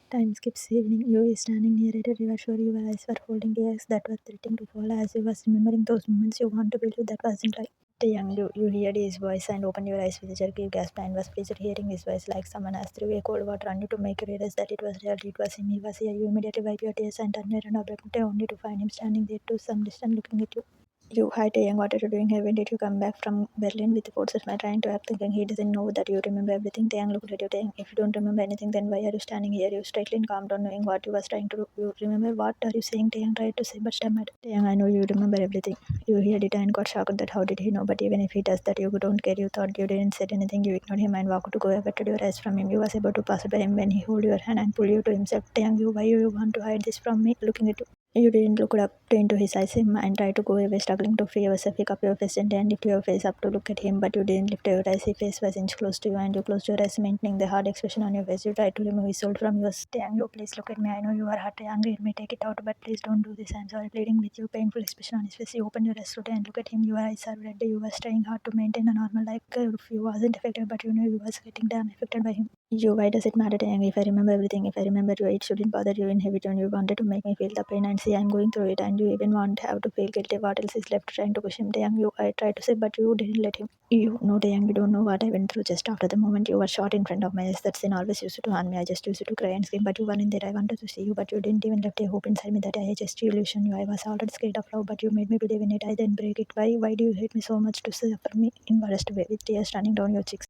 Time skips evening. You is standing near a river shore. Your eyes were holding tears that were threatening to fall. As you was remembering those moments, you want to believe that wasn't right. Young, you heard his voice and opened your eyes with a jerk. You gasped and was pleased hearing his voice like someone has threw a cold water on you to make you realize that it was real. It was him. He was here. You immediately wiped your tears and turned around abruptly only to find him standing there to some distance looking at you. You, hi Taehyung, what are you doing here? When did you come back from Berlin with the forces? Am trying to act thinking he doesn't know that you remember everything? Taehyung looked at you, Taehyung, if you don't remember anything, then why are you standing here? You straightly calmed down, knowing what you was trying to do. You remember what are you saying? Taehyung tried to say, but stammered. Taehyung, I know you remember everything. You heard it and got shocked that how did he know? But even if he does that, you don't care. You thought you didn't say anything. You ignored him and walked to go averted your eyes from him. You was about to pass by him when he held your hand and pulled you to himself. Taehyung, you, why you want to hide this from me? Looking at you. You didn't look up into his eyes and try to go away, struggling to free yourself. Pick up your fist and lift your face up to look at him, but you didn't lift your eyes. His face was inch close to you, and you closed your eyes, maintaining the hard expression on your face. You tried to remove his soul from your stand. You, please look at me. I know you are hurt, angry at me. Take it out, but please don't do this. I'm sorry. Pleading with you, painful expression on his face. You opened your eyes slowly and look at him. Your eyes are red. You were trying hard to maintain a normal like if you wasn't affected, but you knew you was getting damn affected by him. You, why does it matter, Taehyung? If I remember everything, if I remember you, it shouldn't bother you in heavy tone. You wanted to make me feel the pain and see I'm going through it, and you even want have to feel guilty. What else is left? Trying to push him, Taehyung. You, I tried to say, but you didn't let him. You, no, Taehyung, you don't know what I went through just after the moment you were shot in front of my eyes. That scene always used to haunt me. I just used to cry and scream, but you weren't there. I wanted to see you, but you didn't even left a hope inside me that I just illusion you. I was already scared of love, but you made me believe in it. I then break it. Why do you hate me so much to suffer me in worst way with tears running down your cheeks?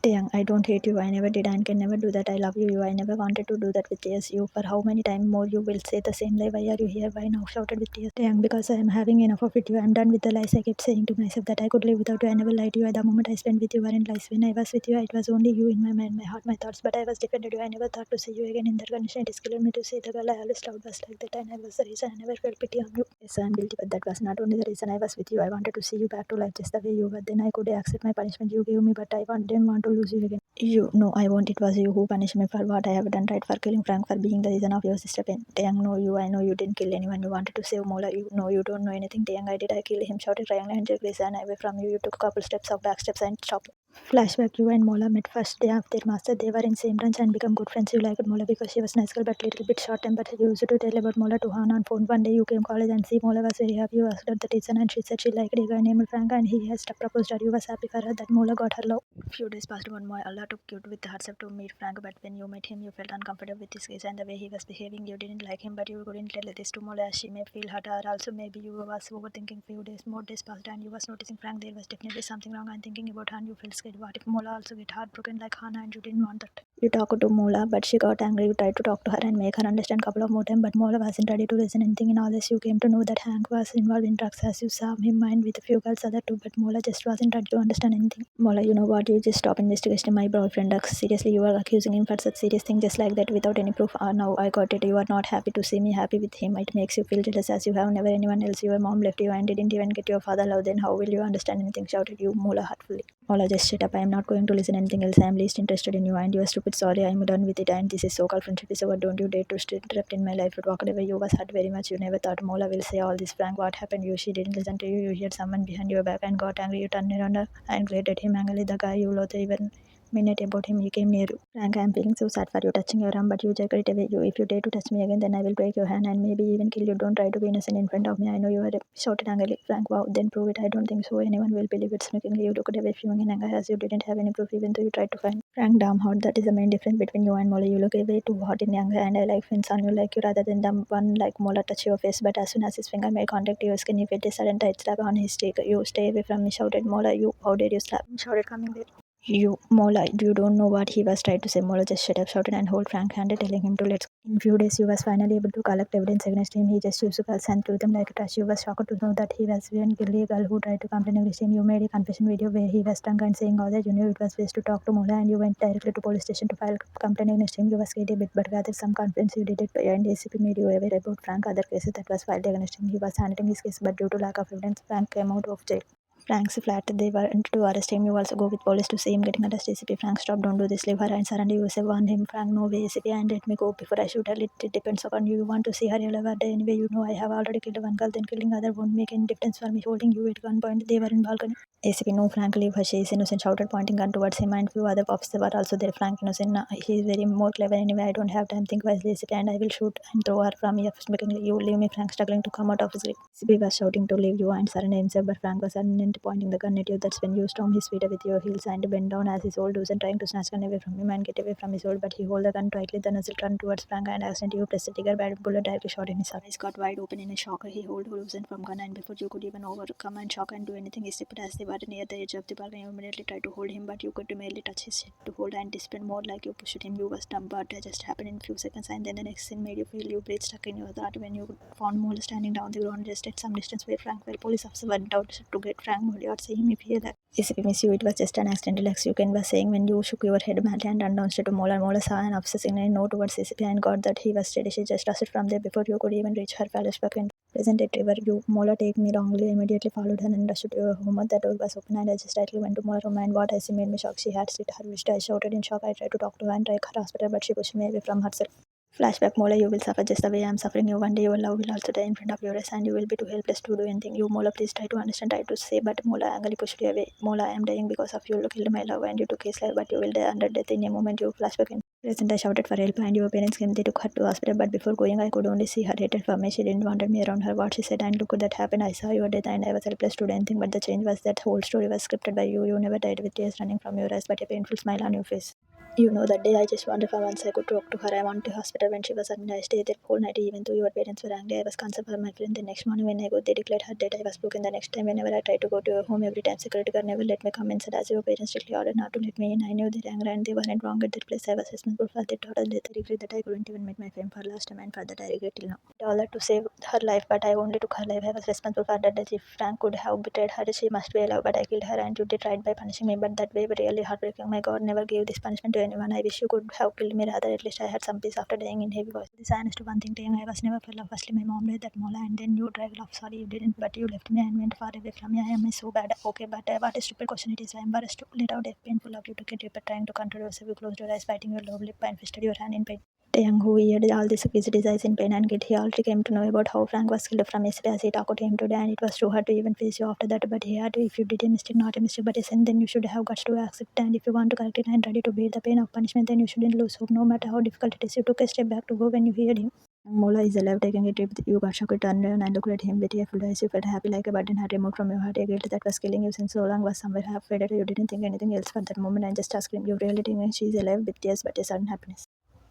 Taehyung, I don't hate you. I never did and can never do that. I love you. I never wanted to do that with tears. You, for how many times more you will say the same lie? Why are you here? Why now? Shouted with tears. Taehyung, because I am having enough of it. You, I am done with the lies. I kept saying to myself that I could live without you. I never lied to you. The moment I spent with you weren't lies. When I was with you, it was only you in my mind, my heart, my thoughts. But I was defended you. I never thought to see you again in that condition. It is killing me to see the girl I always loved was like that, and I was the reason I never felt pity on you. Yes, I am guilty, but that was not only the reason I was with you. I wanted to see you back to life just the way you were. Then I could accept my punishment you gave me, but didn't want to lose you again. You, no, I won't. It was you who punished me for what I have done, right? For killing Frank, for being the reason of your sister pain. Taehyung, no, you, I know you didn't kill anyone. You wanted to save Mola. You, no, you don't know anything. Taehyung, I did. I killed him, shouted triangle and Jagrees and away from you. You took a couple steps of back steps and stopped. Flashback, you and Mola met first day of their master. They were in same branch and become good friends. You liked Mola because she was nice girl but little bit short tempered. You used to tell about Mola to Han on phone. One day you came college and see Mola was very happy. You asked her the reason and she said she liked a guy named Frank and he has proposed her. You was happy for her that Mola got her love. Few days passed one more. Allah took you with herself to meet Frank, but when you met him, you felt uncomfortable with his gaze and the way he was behaving. You didn't like him, but you couldn't tell this to Mola as she may feel hurt, or also maybe you was overthinking. Few days more days passed and you was noticing Frank there was definitely something wrong and thinking about her and you felt scared. What if Mola also get heartbroken like Hana and you didn't want that? You talked to Mola, but she got angry. You tried to talk to her and make her understand couple of more times, but Mola wasn't ready to listen anything. In all this, you came to know that Hank was involved in drugs as you saw him mind with a few girls other too, but Mola just wasn't ready to understand anything. Mola, you know what? You just stop investigating my boyfriend. Seriously, you are accusing him for such serious thing just like that without any proof. Now I got it. You are not happy to see me happy with him. It makes you feel jealous as you have never anyone else. Your mom left you and didn't even get your father love. Then how will you understand anything? Shouted you, Mola hurtfully. Mola, just shut up. I am not going to listen anything else. I am least interested in you and you are stupid. Sorry, I am done with it. And this is so-called friendship is over. Don't you dare to interrupt in my life. It walked away. You was hurt very much. You never thought Mola will say all this. Frank, what happened? You, she didn't listen to you. You heard someone behind your back and got angry. You turned around and glared at him angrily. The guy you loved even minute about him, he came near you. Frank, I am feeling so sad for you touching your arm, but you jerked it away. You, if you dare to touch me again, then I will break your hand and maybe even kill you. Don't try to be innocent in front of me. I know you are shouted angrily. Frank, wow, then prove it. I don't think so. Anyone will believe it. Smirkingly, you looked away, fuming in anger as you didn't have any proof, even though you tried to find. Frank, damn hot. That is the main difference between you and Mola. You look way too hot in anger, and I like fins on you like you rather than the one like Mola touch your face. But as soon as his finger made contact to your skin, he felt a sudden tight slap on his cheek. You stay away from me, shouted Mola. You, how dare you slap? Shouted coming there. You, Mola, you don't know what he was trying to say. Mola just shut up, shouted, and hold Frank hand, telling him to let's go. In few days, you was finally able to collect evidence against him. He just used to girls and threw them like trash. You was shocked to know that he was an illegal who tried to complain against him. You made a confession video where he was drunk and saying all that you knew it was waste to talk to Mola, and you went directly to police station to file complaint against him. You was scared a bit, but gathered some confidence. You did it, and ACP made you aware about Frank other cases that was filed against him. He was handling his case, but due to lack of evidence, Frank came out of jail. Frank's flat. They went to arrest him. You also go with police to see him getting arrested. ACP Frank, stop, don't do this. Leave her and surrender. You say warn him. Frank, no way. ACP, and let me go before I shoot her. It depends upon you. You want to see her alive or dead. Anyway, you know I have already killed one girl. Then killing other won't make any difference for me. Holding you at gunpoint. They were in balcony. ACP, no, Frank, leave her. She is innocent. Shouted, pointing gun towards him, and few other cops were also there. Frank, innocent. He is very more clever. Anyway, I don't have time. Think wisely, ACP, and I will shoot and throw her from here. Smickingly, you leave me. Frank, struggling to come out of his grip. ACP was shouting to leave you and surrender himself, but Frank was silent, pointing the gun at you. That's when you storm his feet with your heels and bend down as his old dozen, trying to snatch gun away from him and get away from his old. But he hold the gun tightly. The nozzle turned towards Frank, and accidentally you press the trigger. Bad bullet directly shot in his heart. Eyes got wide open in a shock. He hold loosen from gun, and before you could even overcome and shock and do anything, he slipped as they were near the edge of the balcony. You immediately tried to hold him, but you could merely touch his head to hold and discipline more like you pushed him. You was dumb, but it just happened in few seconds, and then the next scene made you feel your breath stuck in your throat when you found Mole standing down the ground just at some distance where Frank fell. Police officer went out to get Frank Mole or see him if he had. ACP, miss you, it was just an accident. Relax, you can was saying when you shook your head madly and ran downstairs to Mola. Mola saw an officer signaling no towards ACP and got that he was steady. She just rushed from there before you could even reach her flashback and present it river. You, Mola, take me wrongly, immediately followed her and rushed to your home. The door was open and I just tightly went to Mola room, and what I see made me shocked. She had slit her wrist. I shouted in shock. I tried to talk to her and take her hospital, but she pushed me away from herself. Flashback, Mola, you will suffer just the way I am suffering. You one day your love will also die in front of your eyes, and you will be too helpless to do anything. You, Mola, please try to understand, try to say, but Mola angrily pushed you away. Mola, I am dying because of you. You killed my love and you took his life, but you will die under death in a moment. You, flashback in present. I shouted for help and your parents came. They took her to hospital, but before going I could only see her hated for me. She didn't want me around her. What she said, and look at that happened. I saw your death and I was helpless to do anything, but the change was that whole story was scripted by you. You never died with tears running from your eyes, but a painful smile on your face. You know, that day I just wondered for once I could talk to her. I went to hospital when she was admitted. I stayed there whole night even though your parents were angry. I was concerned for my friend. The next morning when I go, they declared her dead. I was broken. The next time whenever I tried to go to your home, every time security guard never let me come inside as your parents strictly ordered not to let me in. I knew their anger and they weren't wrong at their place. I was responsible for their total death. I regret that I couldn't even meet my friend for last time, and for that I regret till now. I did all that to save her life, but I only took her life. I was responsible for that death. If Frank could have betrayed her, she must be alive, but I killed her and you did right by punishing me. But that way really heartbreaking. My God never gave this punishment to anyone. I wish you could have killed me rather. At least I had some peace after dying in heavy voice. This I understood one thing, Taehyung, I was never for love. Firstly, my mom died that Mola, and then you dragged off. Sorry, you didn't, but you left me and went far away from me. I am so bad. Okay, but what a stupid question it is. I am embarrassed to let out a painful love you took it, but trying to control yourself. You closed your eyes, biting your lower lip, and fisted your hand in pain. Taehyung, who heard all this, visited his eyes in pain and guilt. He already came to know about how Frank was killed from yesterday as he talked to him today, and it was too hard to even face you after that. But he had to, if you did a mistake, not a mistake, but a sin, then you should have guts to accept. And if you want to correct it and ready to bear the pain of punishment, then you shouldn't lose hope, no matter how difficult it is. You took a step back to go when you heard him. Mola is alive, taking a trip. You got shocked, turned around and looked at him with tearful eyes. You felt happy like a burden had removed from your heart. A guilt that was killing you since so long was somewhere half faded. You didn't think anything else for that moment and just asked him. You really think she is alive with tears but a sudden happiness.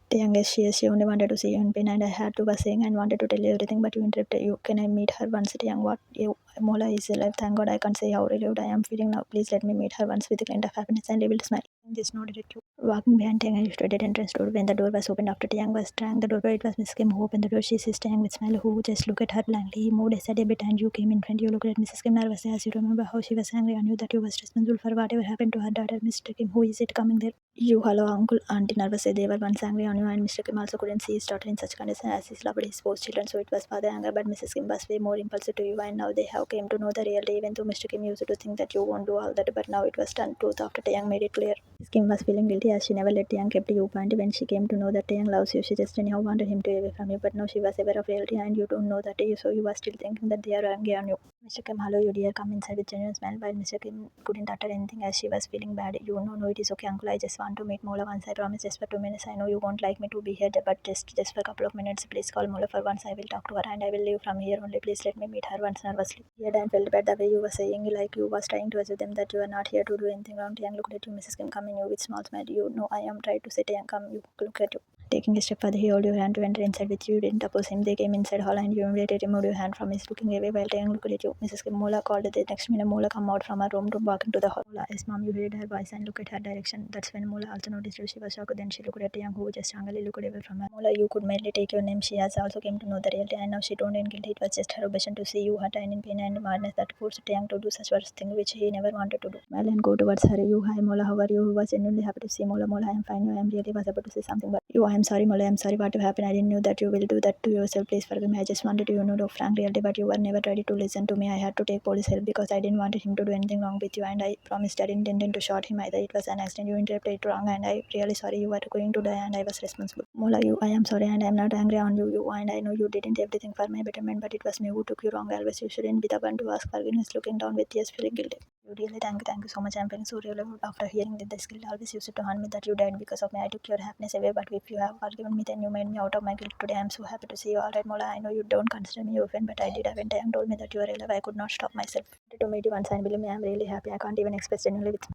The youngest she is, she only wanted to see you in pain, and I had to was saying and wanted to tell you everything, but you interrupted. You, can I meet her once? Young, what? You, Mola is alive. Thank God I can't say how relieved I am feeling now. Please let me meet her once with a kind of happiness and revealed smile. Just nodded at you. Walking behind Taehyung, you stood at entrance door. When the door was opened after Taehyung was trying the door, it was Mrs. Kim who opened the door. She sees Taehyung with smile, who just looked at her blankly. He moved aside a bit and you came in front. You looked at Mrs. Kim nervously as you remember how she was angry on you, that you was responsible for whatever happened to her daughter. Mr. Kim, who is it coming there? You, hello, uncle, auntie nervously. They were once angry on you, and Mr. Kim also couldn't see his daughter in such condition as he loved his four children, so it was father anger, but Mrs. Kim was way more impulsive to you, and now they have came to know the real day, even though Mr. Kim used to think that you won't do all that, but now it was done truth after Taehyung made it clear. Mrs. Kim was feeling guilty as she never let Taehyung keep you point. When she came to know that Taehyung loves you, she just anyhow wanted him to away from you, but now she was aware of reality and you don't know that, so you were still thinking that they are angry on you. Mr. Kim, hello, you dear, come inside with genuine smile, while Mr. Kim couldn't utter anything as she was feeling bad. You know, no, it is okay, uncle. I just want to meet Mola once. I promise, just for 2 minutes. I know you won't like me to be here, but just for a couple of minutes. Please call Mola for once. I will talk to her and I will leave from here only. Please let me meet her once nervously. Yeah, Dan felt bad the way you were saying, like you was trying to assure them that you are not here to do anything wrong. Taehyung looked at you, Mrs. Kim, coming you with small smile. You know, I am trying to say, Taehyung, come, you look at you. Taking a step further, he held your hand to enter inside with you. You didn't oppose him. They came inside hall and you immediately removed your hand from his, looking away while Taehyung looked at you. Mrs. Kim, Mola called the next minute. Mola come out from her room to walk into the hall. Mola, yes, mom, you heard her voice and look at her direction. That's when Mola also noticed you. She was shocked. Then she looked at Taehyung, who just angrily looked away from her. Mola, you could merely take your name. She has also came to know the reality, and now she don't in guilty. It was just her obsession to see you hurt and in pain and madness that forced Taehyung to do such worst thing which he never wanted to do. Smile and go towards her. You, hi Mola, how are you? Who was genuinely happy to see Mola. Mola, I am fine. I am really was about to say something, but you, I I'm sorry, Molly. I'm sorry what happened. I didn't know that you will do that to yourself. Please forgive me. I just wanted you to know the frank reality, but you were never ready to listen to me. I had to take police help because I didn't want him to do anything wrong with you, and I promised I didn't intend to shoot him either. It was an accident. You interpreted it wrong, and I really sorry. You were going to die, and I was responsible. Mola, I am sorry, and I am not angry on you. And I know you didn't everything for my betterment, but it was me who took you wrong. Always, you shouldn't be the one to ask forgiveness. Looking down with tears, feeling guilty. You really thank you so much. I'm feeling so relieved after hearing that this guilt always used to haunt me that you died because of me. I took your happiness away, but if you have forgiven me, then you made me out of my guilt today. I'm so happy to see you. Alright, Mola, I know you don't consider me your friend, but I did. When Taehyung told me that you were alive, I could not stop myself. To meet you once, and believe me, I'm really happy. I can't even express genuinely with.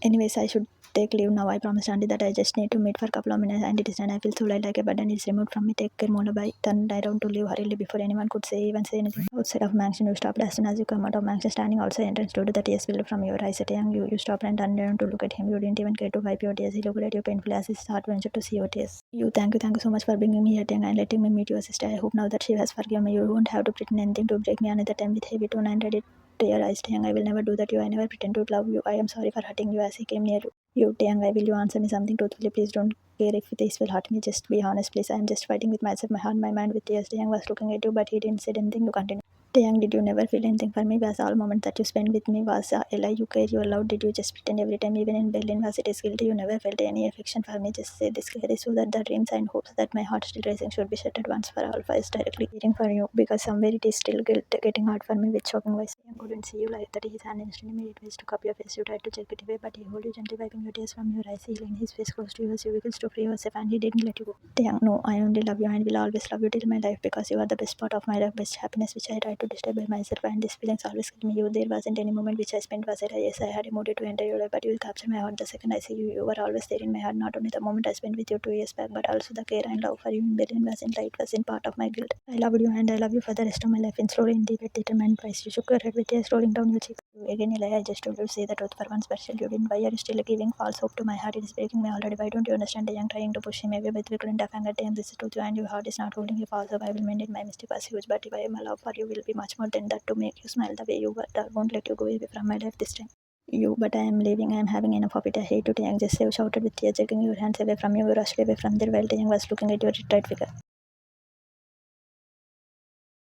Anyways, I should take leave now. I promised Auntie that I just need to meet for a couple of minutes, and it is done. I feel so light like a burden is removed from me. Take care, Mola. Bye. Turned around to leave hurriedly before anyone could even say anything. Outside of mansion, you stopped as soon as you come out of mansion, standing outside entrance door. The tears filled from your eyes. At young you stopped and turned around to look at him. You didn't even care to wipe your tears. He looked at you painfully as his heart ventured to see your tears. Thank you so much for bringing me here, Tiang, and letting me meet your sister. I hope now that she has forgiven me, you won't have to pretend anything to break me another time with heavy tone and ready. Realized, Tiang, I will never do that. I never pretend to love you. I am sorry for hurting you as he came near you. Tiang, will you answer me something truthfully? Please don't care if this will hurt me. Just be honest, please. I am just fighting with myself, my heart, my mind with tears. Tiang was looking at you, but he didn't say anything. You continue. Taehyung, did you never feel anything for me? Was all moment that you spent with me was a lie? You care, you allowed? Did you just pretend every time, even in Berlin? Was it guilty? You never felt any affection for me? Just say this clearly so that the dreams and hopes that my heart still racing should be shattered once for all. Is directly waiting for you because somewhere it is still getting hard for me with shocking voice. I couldn't see you like that. His hand instantly made it ways to cup your face. You tried to check it away, but he held you gently, wiping your tears from your eyes. He leaned his face close to yours. You wiggles to free yourself, and he didn't let you go. Taehyung, no, I only love you and will always love you till my life because you are the best part of my life, best happiness which I tried to disturb by myself, and these feelings always kill me. There wasn't any moment which I spent was it. Yes, I had a motive to enter your life, but you captured my heart the second I see you. You were always there in my heart, not only the moment I spent with you 2 years back, but also the care and love for you in Berlin wasn't light, wasn't part of my guilt. I loved you and I love you for the rest of my life. In slowly, in deep, determined price. You shook your head with tears rolling down your cheek. Again, a lie. I just told you to say the truth for once, but still you didn't. Why are you still giving false hope to my heart? It is breaking me already. Why don't you understand? I am trying to push him away, but we couldn't have angered him. This is truth, and your heart is not holding you false hope. I will mend it. My mistake was huge, but if I am a love for you, will be much more than that to make you smile the way you were. That won't let you go away from my life this time. But I am leaving. I am having enough of it. I hate to Taehyung. Just shouted with tears, jerking your hands away from you. You rushed away from there while Taehyung was looking at your retired figure.